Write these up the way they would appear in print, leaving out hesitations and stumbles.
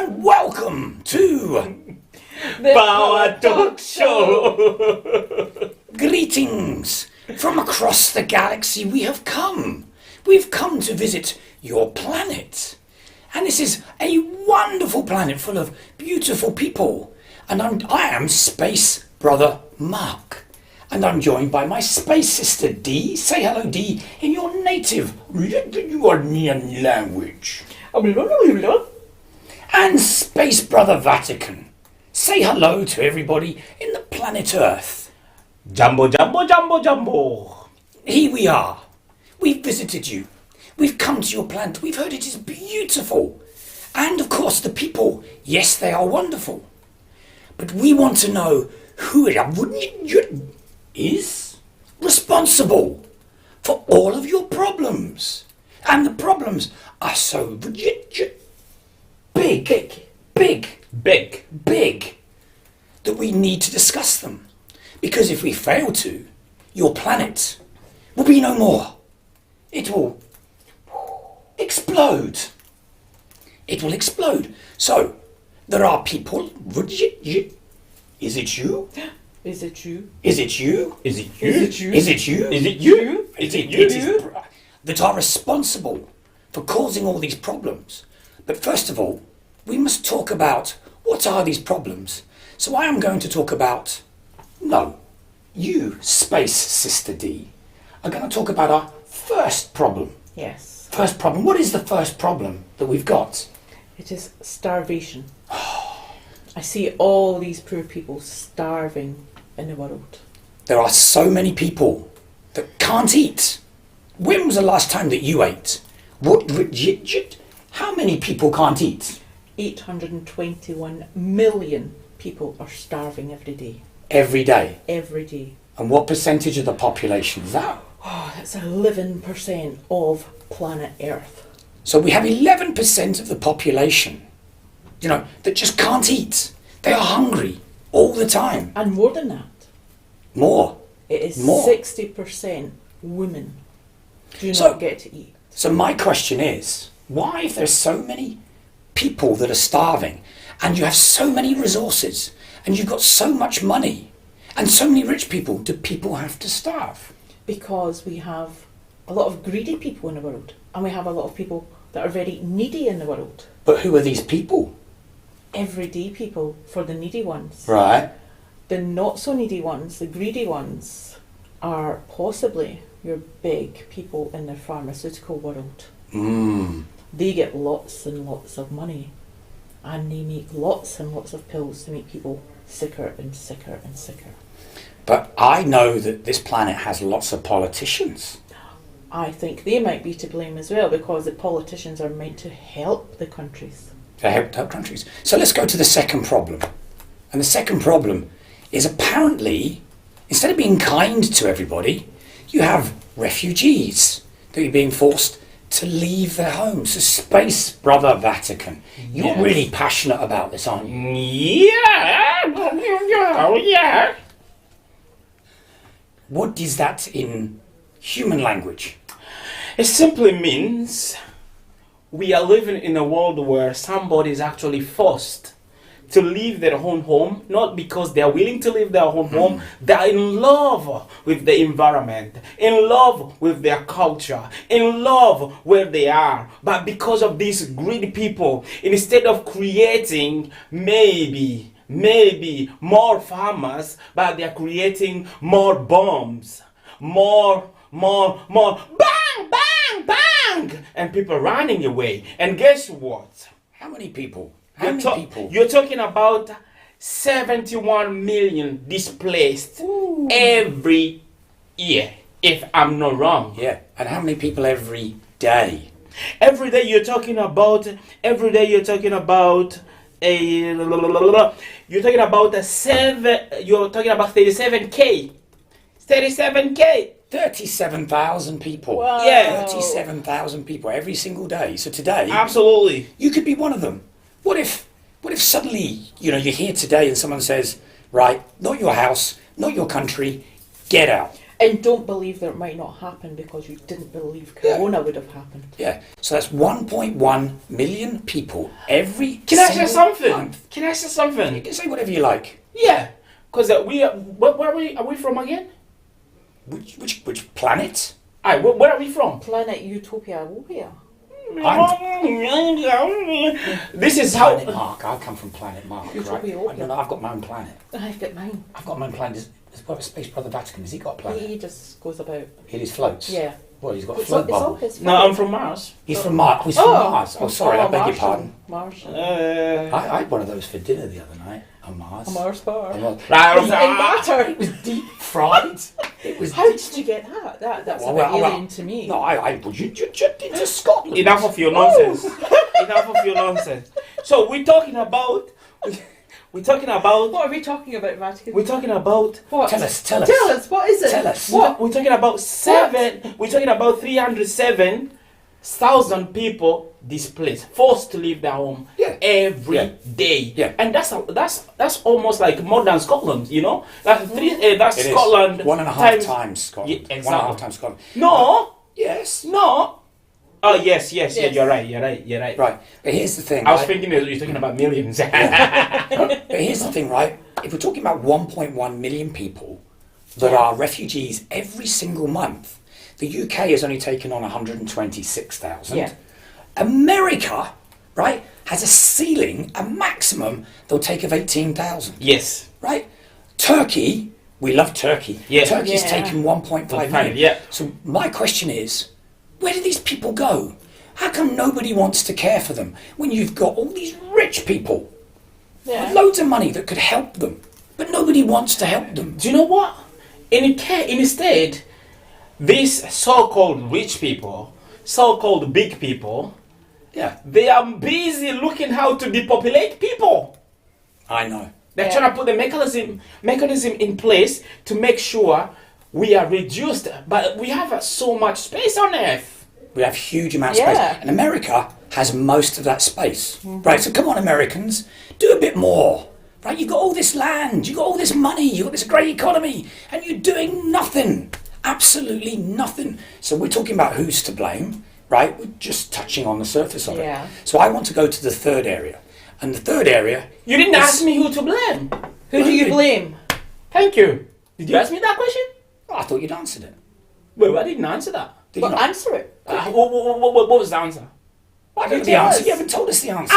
and welcome to The Power Talk Show. Greetings from across the galaxy. We've come to visit your planet, and this is a wonderful planet full of beautiful people. And I am Space Brother Mark, and I'm joined by my space sister Dee. Say hello, Dee, in your native Lithuanian language. And Space Brother Vatican. Say hello to everybody in the planet Earth. Jumbo, jumbo, jumbo, jumbo. Here we are. We've visited you. We've come to your planet. We've heard it is beautiful. And of course the people, yes, they are wonderful. But we want to know who is responsible for all of your problems. And the problems are so big, that we need to discuss them. Because if we fail to, your planet will be no more. It will explode. It will explode. So, there are people. Is it you? Is it you? Is it you? Is it you? Is it you? Is it you? Is it you? Is it you? That are responsible for causing all these problems. But first of all, we must talk about what are these problems. So I am going to talk about, you, Space Sister D, are going to talk about our first problem. Yes. First problem. What is the first problem that we've got? It is starvation. I see all these poor people starving in the world. There are so many people that can't eat. When was the last time that you ate? How many people can't eat? 821 million people are starving every day. Every day. Every day. And what percentage of the population is that? Oh, that's 11% of planet Earth. So we have 11% of the population, that just can't eat. They are hungry all the time. And more than that, More. it is More. 60% women do So- not get to eat. So my question is, why if there's so many people that are starving and you have so many resources and you've got so much money and so many rich people, do people have to starve? Because we have a lot of greedy people in the world, and we have a lot of people that are very needy in the world. But who are these people? Everyday people for the needy ones. Right. The not so needy ones, the greedy ones, are possibly your big people in the pharmaceutical world. They get lots and lots of money, and they make lots and lots of pills to make people sicker and sicker and sicker. But I know that this planet has lots of politicians. I think they might be to blame as well, because the politicians are meant to help the countries. To help countries. So let's go to the second problem. And the second problem is apparently, instead of being kind to everybody, you have refugees that are being forced to leave their homes. So Space Brother Vatican, you're Yes. really passionate about this, aren't you? Yeah. What is that in human language? It simply means we are living in a world where somebody is actually forced to leave their own home, not because they are willing to leave their own home. They are in love with the environment, in love with their culture, in love where they are. But because of these greedy people, instead of creating maybe more farmers, but they are creating more bombs, more, bang, bang, bang, and people running away. And guess what? How many people? How many people? You're talking about 71 million displaced every year, if I'm not wrong. Yeah, and how many people every day? Every day you're talking about a you're talking about 37k. 37,000 people. Wow. Yeah. 37,000 people every single day. So today, Absolutely. you could be one of them. What if suddenly, you're here today and someone says, right, not your house, not your country, get out. And don't believe that it might not happen because you didn't believe Corona would have happened. Yeah. So that's 1.1 million people every Can I say single something? month. Can I say something? You can say whatever you like. Yeah, because where are we from again? Which planet? Aye, where are we from? Planet Utopia, where? This is how. Planet Mark. I come from Planet Mark, Utopia. right? No, I've got my own planet. I've got mine. I've got my own planet. Has Space Brother Vatican, has he got a planet? He just goes about. He just floats? Yeah. Well, he's got a It's all, float it's all bubble. his No, I'm from Mars. He's from Mars. He's from Mars. Oh, sorry, I beg your Martian. pardon. Martian. I had one of those for dinner the other night. A Mars. A Mars bar. A Mars. In matter. It was deep fried. It was. How did you get that? That's a bit alien to me. No, you into Scotland. Enough of your nonsense. Enough of your nonsense. So we're talking about. We're talking about. What are we talking about, Vatican? We're talking about. What? Tell us. Tell us. What is it? Tell us. What? We're talking about We're talking about 307,000 people displaced, forced to leave their home every day. Yeah. And that's almost like modern Scotland, you know. That's that's It Scotland. is. 1.5 times Scotland. Yeah, exactly. 1.5 times Scotland. No. Yes. No. Oh yes. Yeah, Yes. you're right. Right. But here's the thing. I was right? thinking that you're talking about millions. But here's the thing, right? If we're talking about 1.1 million people that are refugees every single month, the UK has only taken on 126,000. Yeah. America, right, has a ceiling, a maximum they'll take of 18,000. Yes. Right? Turkey, we love Turkey. Yeah. Turkey's Yeah. taken 1.5 million. Yeah. So my question is, where do these people go? How come nobody wants to care for them when you've got all these rich people with loads of money that could help them, but nobody wants to help them? Do you know what? Instead, these so-called rich people, so-called big people, they are busy looking how to depopulate people. I know. They're trying to put the mechanism in place to make sure we are reduced, but we have so much space on Earth. We have huge amounts of space. And America has most of that space. Right, so come on, Americans, do a bit more. Right, you've got all this land, you've got all this money, you've got this great economy, and you're doing nothing. Absolutely nothing. So we're talking about who's to blame, right? We're just touching on the surface of it. So I want to go to the third area. And the third area... You didn't ask me who to blame. Who do you blame? Thank you. Did you ask me that question? Oh, I thought you'd answered it. Well, I didn't answer that. Did you not? Answer it. What was the answer? I don't know the answer. You haven't told us the answer.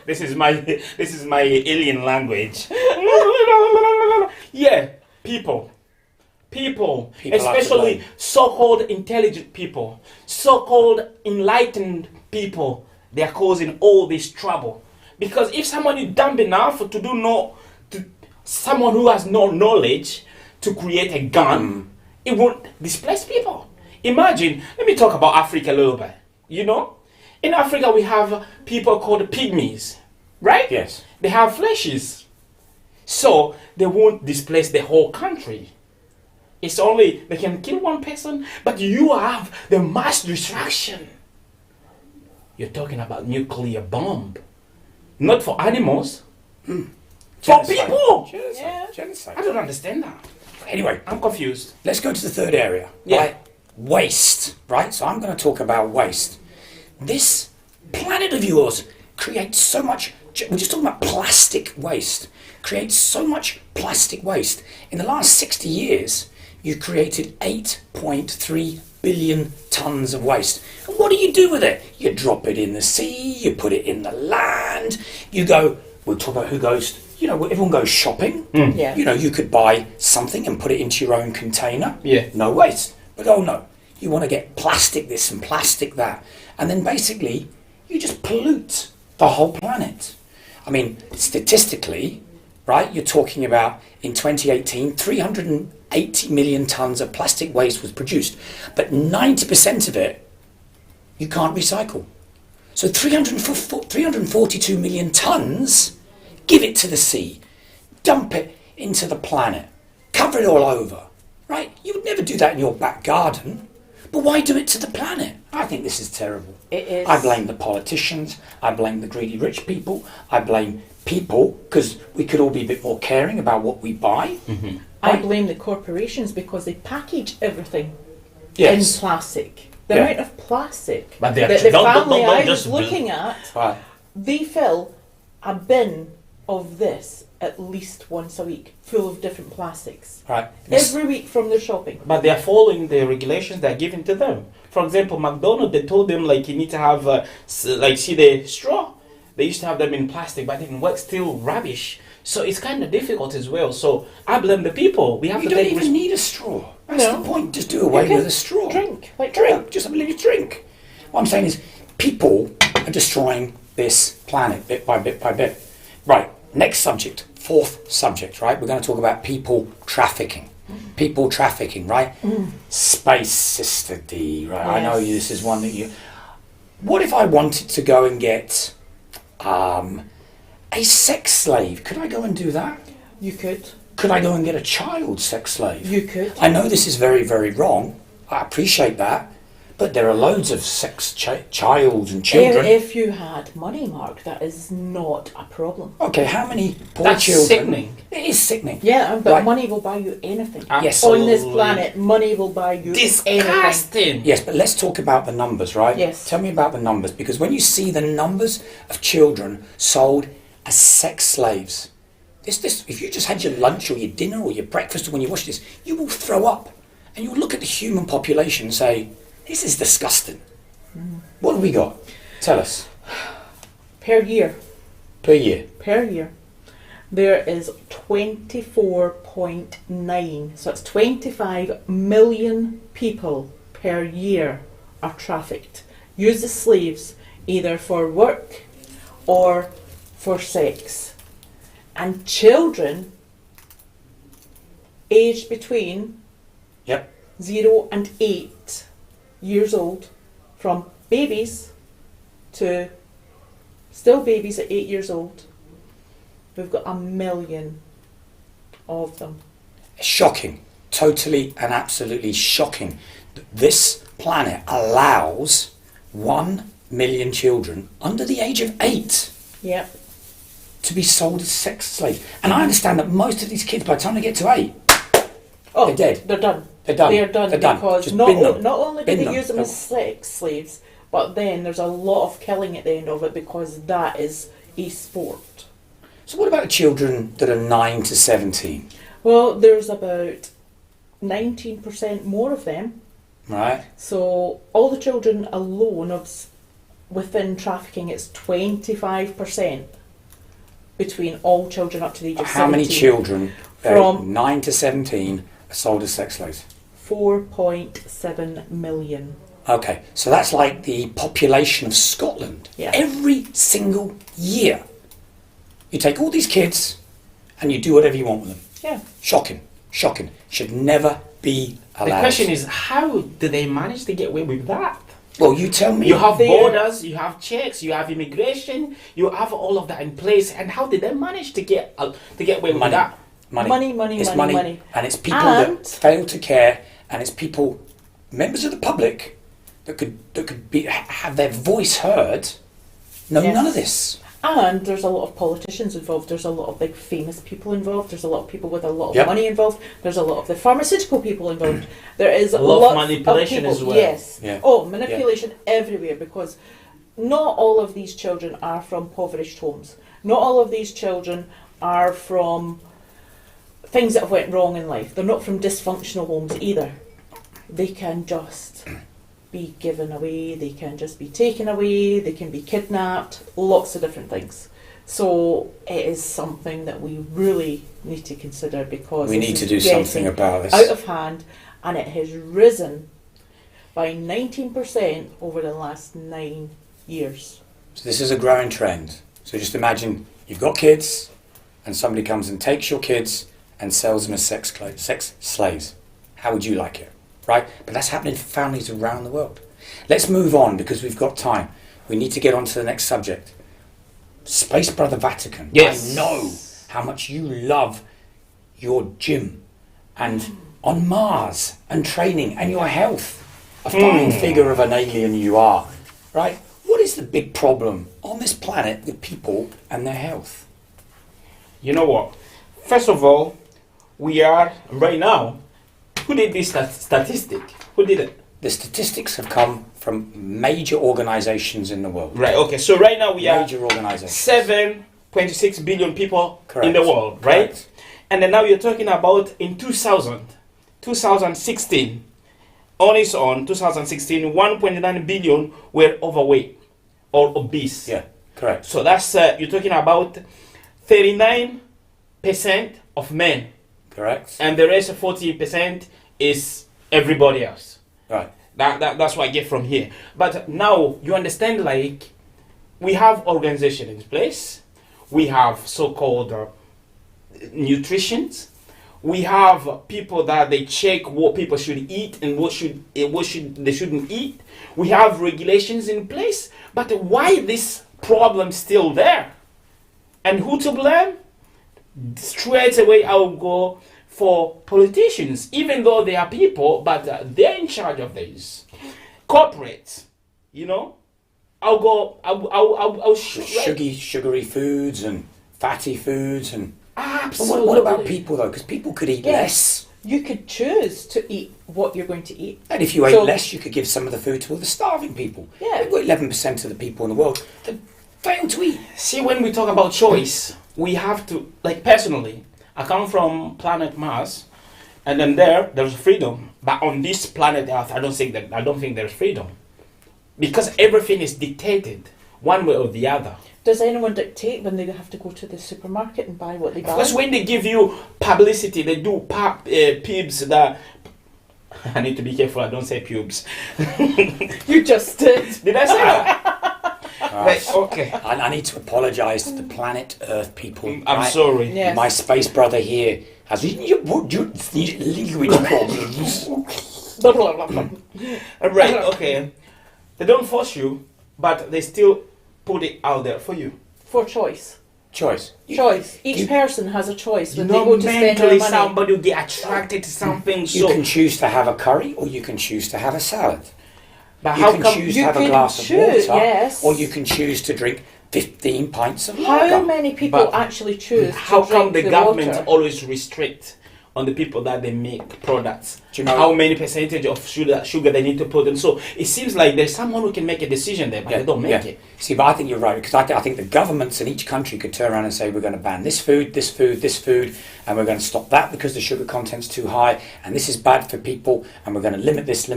This is my alien language. Yeah, people, especially so-called intelligent people, so-called enlightened people, they are causing all this trouble. Because if someone is dumb enough someone who has no knowledge to create a gun, it won't displace people. Imagine, let me talk about Africa a little bit. You know, in Africa we have people called pygmies, right? Yes. They have fleshes. So they won't displace the whole country. It's only, they can kill one person, but you have the mass destruction. You're talking about nuclear bomb. Not for animals. For Genocide. people. Genocide. I don't understand that. Anyway, I'm confused. let's go to the third area. Yeah. Right? Waste. Right? So I'm going to talk about waste. This planet of yours creates so much... We're just talking about plastic waste. Creates so much plastic waste. In the last 60 years, you created 8.3 billion tons of waste. And what do you do with it? You drop it in the sea, you put it in the land, you go... We'll talk about who goes... You know, everyone goes shopping. Yeah. You know, you could buy something and put it into your own container. Yeah. No waste. But oh no, you want to get plastic this and plastic that. And then basically, you just pollute the whole planet. I mean, statistically, right, you're talking about in 2018, 380 million tons of plastic waste was produced. But 90% of it, you can't recycle. So 342 million tons... Give it to the sea, dump it into the planet, cover it all over, right? You would never do that in your back garden, but why do it to the planet? I think this is terrible. It is. I blame the politicians, I blame the greedy rich people, I blame people, because we could all be a bit more caring about what we buy. I Right. blame the corporations because they package everything Yes. in plastic. The Yeah. amount of plastic But they're that the don't family I was just looking at, Right. they fill a bin of this at least once a week, full of different plastics. Right. Every week from their shopping. But they are following the regulations that are given to them. For example, McDonald's, they told them like you need to have like see the straw. They used to have them in plastic, but it didn't work. Still rubbish. So it's kind of difficult as well. So I blame the people. We have You to don't take even need a straw. That's No. the point. Just do away can with a straw. drink, like drink. Just let you drink. What I'm saying is, people are destroying this planet bit by bit by bit. Right. Next subject. Fourth subject. Right. We're going to talk about people trafficking. People trafficking. Right. Space, Sister D. Right. I know Yes. this is one that you. What if I wanted to go and get a sex slave? Could I go and do that? You could. Could I go and get a child sex slave? You could. I know this is very, very wrong. I appreciate that. But there are loads of sex child and children. If you had money, Mark, that is not a problem. Okay, how many poor That's children? sickening. It is sickening. Yeah, but Right. money will buy you anything. Yes. On this Absolutely. planet, money will buy you anything. Disgusting. Yes, but let's talk about the numbers, right? Yes. Tell me about the numbers, because when you see the numbers of children sold as sex slaves, if you just had your lunch or your dinner or your breakfast or when you watch this, you will throw up. And you'll look at the human population and say, this is disgusting. What have we got? Tell us. Per year. Per year. Per year. There is 24.9, so it's 25 million people per year are trafficked, used as slaves, either for work or for sex. And children aged between Yep. 0 and 8 years old, from babies to still babies at 8 years old, we've got 1 million of them. Shocking. Totally and absolutely shocking. This planet allows 1 million children under the age of 8 Yep. to be sold as sex slaves. And I understand that most of these kids, by the time they get to 8, Oh, they're dead. They're done. They're done. They're done They're done. because Just not, bin them. not only do Bin they them. use them as sex slaves, but then there's a lot of killing at the end of it because that is a sport. So what about the children that are 9 to 17? Well, there's about 19% more of them. Right? So all the children alone within trafficking, it's 25% between all children up to the age of 17. How many children From 9 to 17 are sold as sex slaves? 4.7 million. Okay, so that's like the population of Scotland. Yeah. Every single year. You take all these kids and you do whatever you want with them. Yeah. Shocking. Shocking. Should never be allowed. The question is, how do they manage to get away with that? Well, you tell me. You have They're- borders, you have checks, you have immigration, you have all of that in place. And how did they manage to get away with Money. that? Money. Money, It's money. And it's people And- that fail to care, and it's people, members of the public, that could have their voice heard. No, Yes. none of this. And there's a lot of politicians involved. There's a lot of big famous people involved. There's a lot of people with a lot of Yep. money involved. There's a lot of the pharmaceutical people involved. There is A lot of lots manipulation people. as well. Yes. Yeah. Oh, manipulation everywhere, because not all of these children are from impoverished homes. Not all of these children are from things that have went wrong in life. They're not from dysfunctional homes either. They can just be given away, they can just be taken away, they can be kidnapped, lots of different things. So it is something that we really need to consider, because We this need to is do something getting about this. out of hand, and it has risen by 19% over the last 9 years. So this is a growing trend. So just imagine you've got kids, and somebody comes and takes your kids and sells them as sex slaves. How would you like it? Right? But that's happening to families around the world. Let's move on, because we've got time. We need to get on to the next subject. Space Brother Vatican. Yes. I know how much you love your gym and on Mars and training and your health. A fine figure of an alien you are. Right? What is the big problem on this planet with people and their health? You know what? First of all, we are right now. Who did this statistic? Who did it? The statistics have come from major organizations in the world. Right, okay. So right now we are Major organizations. 7.6 billion people Correct. in the world, right? Correct. And then now you're talking about in 2016, on its own, 2016, 1.9 billion were overweight or obese. Yeah, correct. So that's, you're talking about 39% of men, Correct. and the rest of 40% is everybody else. Right. That's what I get from here. But now you understand, like, we have organization in place, we have so-called nutritions, we have people that they check what people should eat and what they shouldn't eat. We have regulations in place, but why this problem still there? And who to blame? Straight away I'll go for politicians, even though they are people, but they're in charge of this. Corporates, you know, I'll Sugary foods and fatty foods and. But absolutely. what about people though? Because people could eat less. You could choose to eat what you're going to eat. And if you ate So- less, you could give some of the food to all the starving people. Yeah. We've got 11% of the people in the world that fail to eat. See, when we talk about choice, we have to, like, personally, I come from planet Mars, and then there's freedom. But on this planet Earth, I don't think there's freedom, because everything is dictated one way or the other. Does anyone dictate when they have to go to the supermarket and buy what they buy? Because when they give you publicity, they do pubs that. I need to be careful. I don't say pubes. You just did. Did I say that? Right, okay. I need to apologise to the planet Earth people. I'm right? sorry. Yeah. Yes. My space brother here has language problems. Blah, blah, blah, blah. Right, okay. They don't force you, but they still put it out there for you. For choice. Choice. Choice. Each you- person has a choice You when they know, go to spend their mentally money. somebody will get attracted to something. You So, can choose to have a curry or you can choose to have a salad. but You how can come? choose to you have a can glass of choose, water yes. or you can choose to drink 15 pints of How lager. many people But actually choose How to come drink the government water? always restrict on the people that they make products? Do you know- how many percentage of sugar they need to put in? So it seems like there's someone who can make a decision there, but they don't make it. See, but I think you're right because I think the governments in each country could turn around and say we're going to ban this food, this food, this food, and we're going to stop that because the sugar content's too high, and this is bad for people, and we're going to limit this,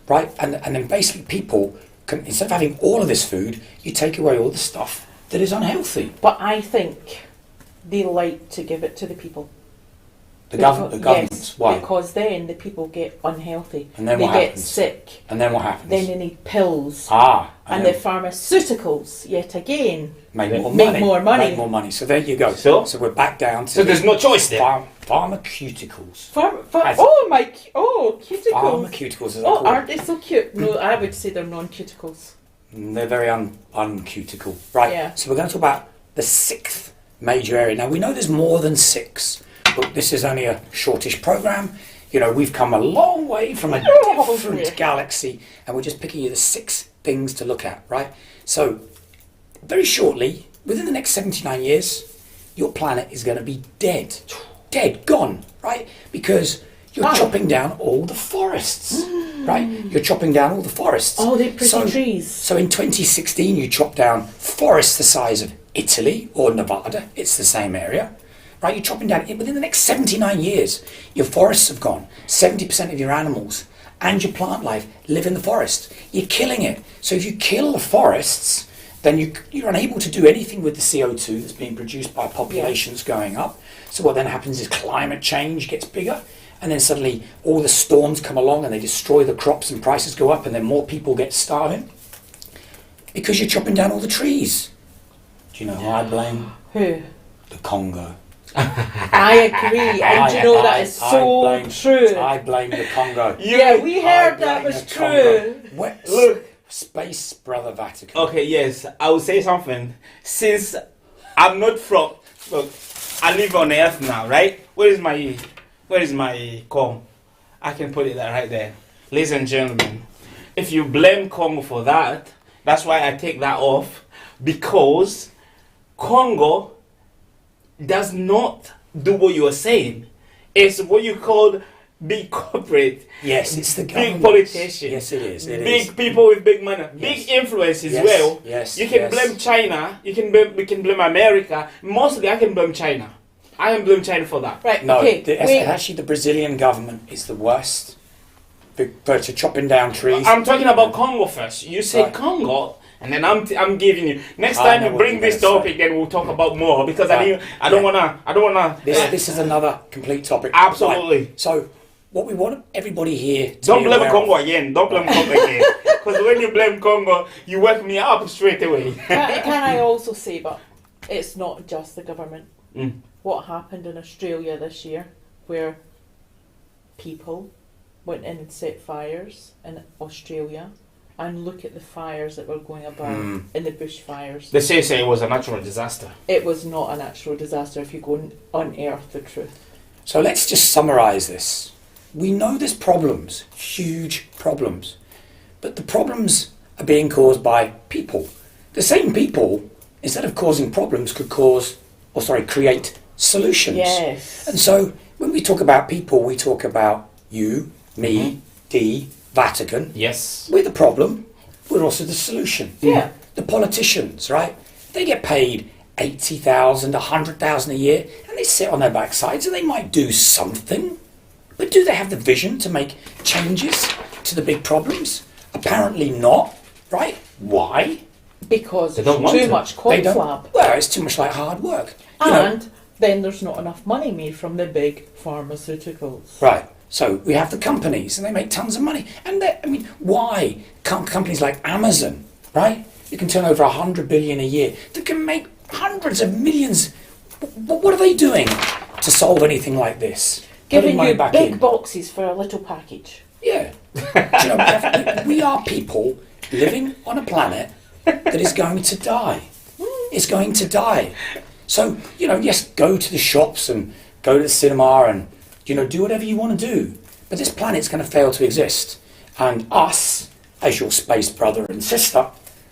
right? And then basically people can, instead of having all of this food, you take away all the stuff that is unhealthy. But I think they like to give it to the people. The governments, Yes, why? because then the people get unhealthy. And then they what get happens? sick. And then what happens? Then they need pills. and And the then pharmaceuticals, yet again, make more make money. more money. Make more money. So there you go. So? we're back down to So there's no choice there. pharmaceuticals. cuticles. Pharmaceuticals, as I Oh, call aren't them. they so cute? No, I would say they're non-cuticles. They're very uncuticle. Right, Yeah. so we're going to talk about the sixth major area. Now, we know there's more than six, but this is only a shortish programme. You know, we've come a long way from a different galaxy, and we're just picking you the six things to look at, right? So, very shortly, within the next 79 years, your planet is going to be dead. Dead, gone, right? Because you're chopping down all the forests, right? You're chopping down all the forests. Oh, they're pretty trees. So in 2016, you chopped down forests the size of Italy or Nevada. It's the same area, right? You're chopping down, within the next 79 years, your forests have gone. 70% of your animals and your plant life live in the forest. You're killing it. So if you kill the forests, then you're unable to do anything with the CO2 that's being produced by populations going up. So what then happens is climate change gets bigger, and then suddenly all the storms come along and they destroy the crops and prices go up, and then more people get starving because you're chopping down all the trees. Do you know who I blame? Who? The Congo. I agree. And you know that is so true. I blame the Congo. Yeah, we I heard that blame was the Congo. true. Look. Space Brother Vatican. Okay, yes, I will say something. Since I'm not from, look, I live on Earth now, right? Where is my comb? I can put it right there. Ladies and gentlemen, if you blame Congo for that, that's why I take that off, because Congo does not do what you are saying. It's what you call big corporate. Yes, it's the government. Big politicians. Yes, it is. It big is. people with big money. Yes. Big influence as Yes, well. yes, You can yes. blame China. We can blame America. Mostly I can blame China. I can blame China for that. Right, No, okay, wait. actually, the Brazilian government is the worst. For chopping down trees. I'm talking about Congo first. You said Right. Congo, and then I'm giving you. Next I time know you what bring you're this gonna topic, then we'll talk about more because Right. I don't Yeah. wanna. This is another complete topic. Absolutely. Right. So, what we want everybody here to Don't be blame aware Congo of- again. Don't blame Congo again. Because when you blame Congo, you wake me up straight away. Can I also say, but it's not just the government. Mm. What happened in Australia this year, where people went in and set fires in Australia, and look at the fires that were going about in the bushfires. They say it was a natural disaster. It was not a natural disaster if you go and unearth the truth. So let's just summarise this. We know there's problems, huge problems, but the problems are being caused by people. The same people, instead of causing problems, could create solutions. Yes. And so when we talk about people, we talk about you, me, Dee, Vatican. Yes. We're the problem. We're also the solution. Yeah. The politicians, right? They get paid 80,000, 100,000 a year, and they sit on their backsides and they might do something. But do they have the vision to make changes to the big problems? Apparently not, right? Why? Because They don't it's want too to. much They don't. conflab. Well, it's too much like hard work. You know, And then there's not enough money made from the big pharmaceuticals. right. So we have the companies, and they make tons of money. And why can't companies like Amazon, right? You can turn over 100 billion a year. That can make hundreds of millions. What are they doing to solve anything like this? Putting Giving money you back big in. boxes for a little package. Yeah. Do you know, we are people living on a planet that is going to die. It's going to die. So, yes, go to the shops and go to the cinema and, do whatever you want to do. But this planet's going to fail to exist. And us, as your space brother and sister,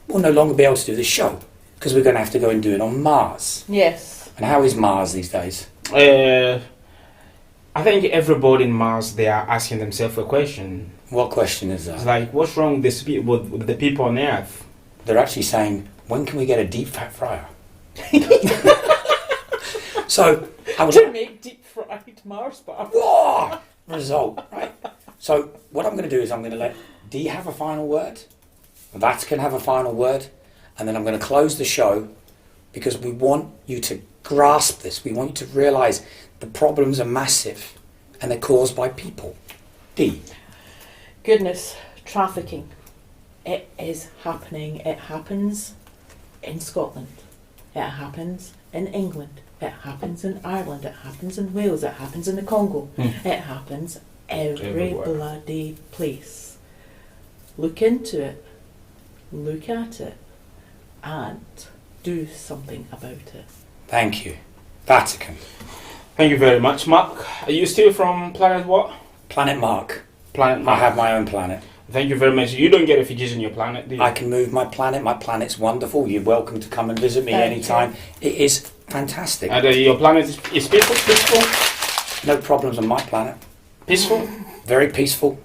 will no longer be able to do this show. Because we're going to have to go and do it on Mars. Yes. And how is Mars these days? I think everybody in Mars, they are asking themselves a question. What question is It's that? like, what's wrong with the people on Earth? They're actually saying, when can we get a deep fat fryer? So, I was To make deep fried Mars bar. Whoa! Result, right? So what I'm going to do is I'm going to let Dee have a final word, Vatican have a final word, and then I'm going to close the show because we want you to grasp this. We want you to realise the problems are massive and they're caused by people. Dee. Goodness, trafficking. It is happening. It happens in Scotland. It happens in England. It happens in Ireland. It happens in Wales. It happens in the Congo. It happens every Everywhere. bloody place. Look into it. Look at it. And do something about it. Thank you. Vatican. Thank you very much, Mark. Are you still from planet what? Planet Mark. Planet I Mark. have my own planet. Thank you very much. You don't get refugees on your planet, do you? I can move my planet. My planet's wonderful. You're welcome to come and visit me Thank anytime. It is fantastic. And your planet is peaceful? No problems on my planet. Peaceful? Very peaceful.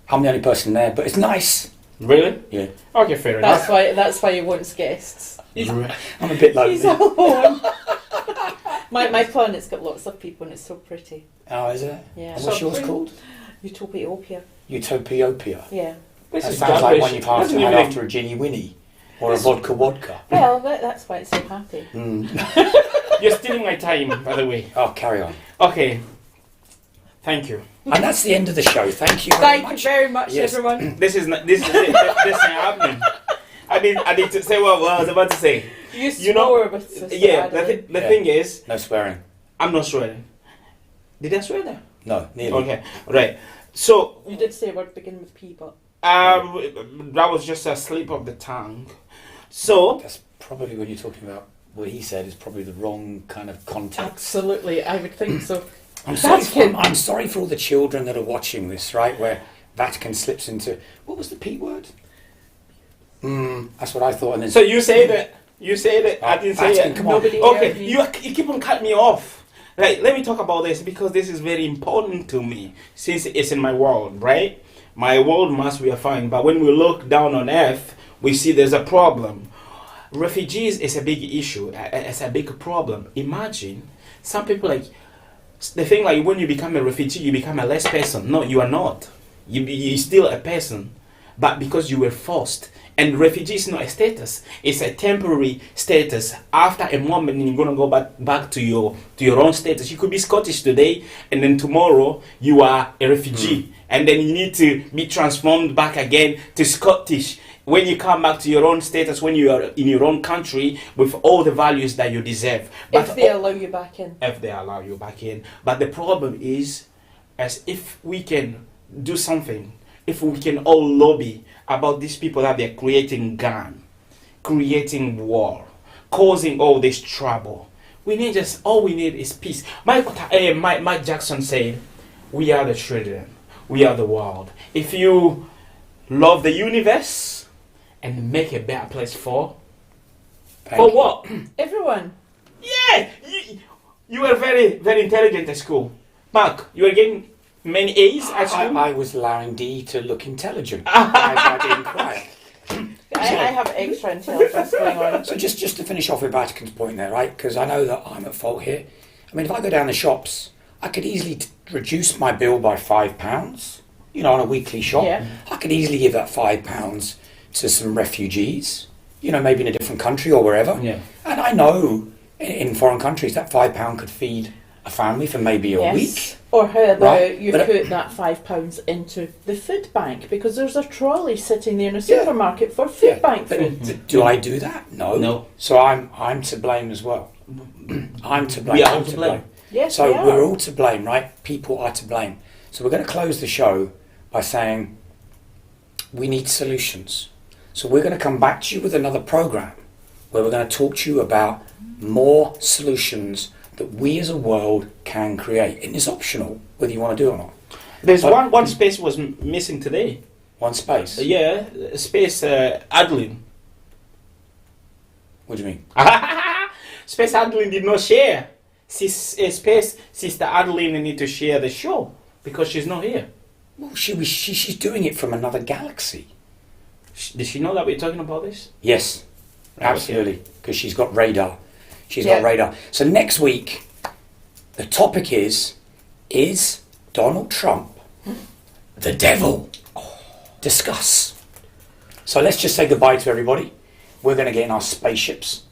I'm the only person there, but it's nice. Really? Yeah. Okay, fair enough. That's why he wants guests. I'm a bit He's lonely. alone. my planet's got lots of people and it's so pretty. Oh, is it? Yeah. And what's yours called? Utopia. Utopiopia. Yeah. This That is sounds like garbage. one you've had Doesn't to have even- after a Ginny Winnie or a vodka wodka. Well, that's why it's so happy. You're stealing my time, by the way. Oh, carry on. Okay. Thank you. And that's the end of the show. Thank you very Thank much. you very much, Yes. everyone. This is not, this ain't happening. I need to say what I was about to say. You know- swore with Sister Yeah, Adeline. the Yeah. thing is, No swearing. I'm not swearing. Did I swear there? No, nearly. Okay, right. So, You did say a word begin with P, but that was just a slip of the tongue. So, That's probably when you're talking about what he said is probably the wrong kind of context. absolutely, I would think so. I'm sorry, Vatican. I'm sorry for all the children that are watching this, right? Where Vatican slips into, what was the P word? That's what I thought. And then so you say that. You say that. I didn't say Vatican, it. come on. Nobody Okay, heard me. you keep on cutting me off. Right, let me talk about this because this is very important to me since it's in my world, right? My world must be fine, but when we look down on earth, we see there's a problem. Refugees is a big issue, it's a big problem. Imagine some people like, the thing like when you become a refugee, you become a less person. No, you are not. You're still a person, but because you were forced. And refugee is not a status; it's a temporary status. After a moment, you're gonna go back to your own status. You could be Scottish today, and then tomorrow you are a refugee, and then you need to be transformed back again to Scottish. When you come back to your own status, when you are in your own country with all the values that you deserve. But if they allow you back in. If they allow you back in. But the problem is, as if we can do something, if we can all lobby about these people that they're creating gun, creating war, causing all this trouble. All we need is peace. Mike Jackson said, we are the children, we are the world. If you love the universe and make a better place for what? Everyone. Yeah, you were very, very intelligent at school. Mark, you were getting many A's at school? I was allowing D to look intelligent by being quiet. I have extra intelligence going on. So just to finish off with Vatican's point there, right? Because I know that I'm at fault here. I mean, if I go down the shops, I could easily reduce my bill by £5, on a weekly shop. Yeah. I could easily give that £5 to some refugees, maybe in a different country or wherever. Yeah. And I know in foreign countries that £5 could feed a family for maybe a week. Or how about Right, you but put that £5 into the food bank, because there's a trolley sitting there in a supermarket for food bank food. But do I do that? No. So I'm to blame as well. I'm to blame. We are I'm all to blame. Yes, So we are. we're all to blame, right? People are to blame. So we're going to close the show by saying we need solutions. So we're going to come back to you with another program where we're going to talk to you about more solutions that we as a world can create. And it's optional whether you want to do it or not. There's But- one space was missing today. One space. Yeah, space Adeline. What do you mean? Space Adeline did not share. Space Sister Adeline need to share the show because she's not here. Well, she's doing it from another galaxy. Did she know that we're talking about this? Yes, absolutely, because she's got radar. She's got radar. So next week, the topic is Donald Trump the devil? Discuss. So let's just say goodbye to everybody. We're going to get in our spaceships.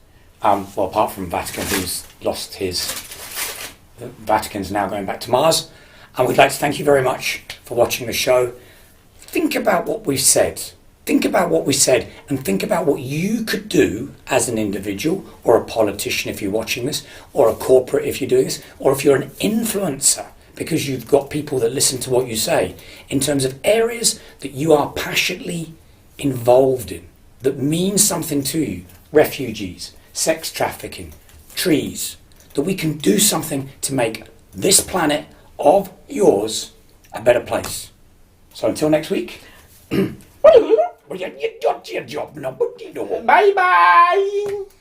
Well, apart from Vatican, who's lost his... Vatican's now going back to Mars. And we'd like to thank you very much for watching the show. Think about what we've said. Think about what we said and think about what you could do as an individual or a politician if you're watching this, or a corporate if you're doing this, or if you're an influencer because you've got people that listen to what you say, in terms of areas that you are passionately involved in, that mean something to you. Refugees, sex trafficking, trees, that we can do something to make this planet of yours a better place. So until next week. Well, you got your job now. Bye bye.